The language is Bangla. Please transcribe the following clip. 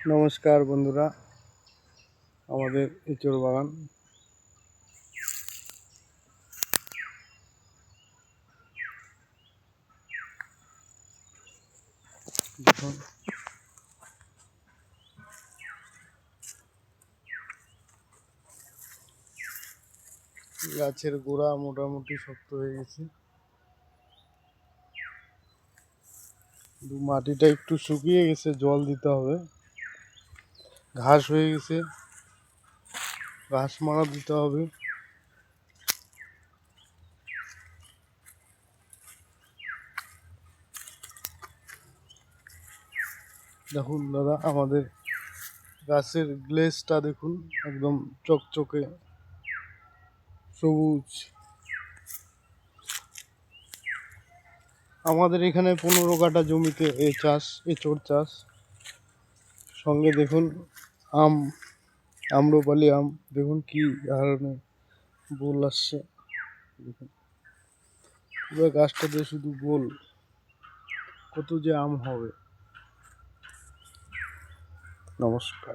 নমস্কার বন্ধুরা, আমাদের এঁচড় বাগান। দেখুন গাছের গোড়া মোটামুটি শক্ত হয়ে গেছে, মাটিটা একটু শুকিয়ে গেছে, জল দিতে হবে। ঘাস হয়ে গেছে, ঘাস মারা দিতে হবে। দেখুন দাদা, আমাদের গাছের গ্লেজটা দেখুন, একদম চকচকে সবুজ। আমাদের এখানে 15 কাঠা জমিতে এঁচড় চাষ। সঙ্গে দেখুন আম্রপালি আম, দেখুন কি ধরনের বোল আসছে। দেখুন পুরো গাছটাতে শুধু বোল, কত যে আম হবে। নমস্কার।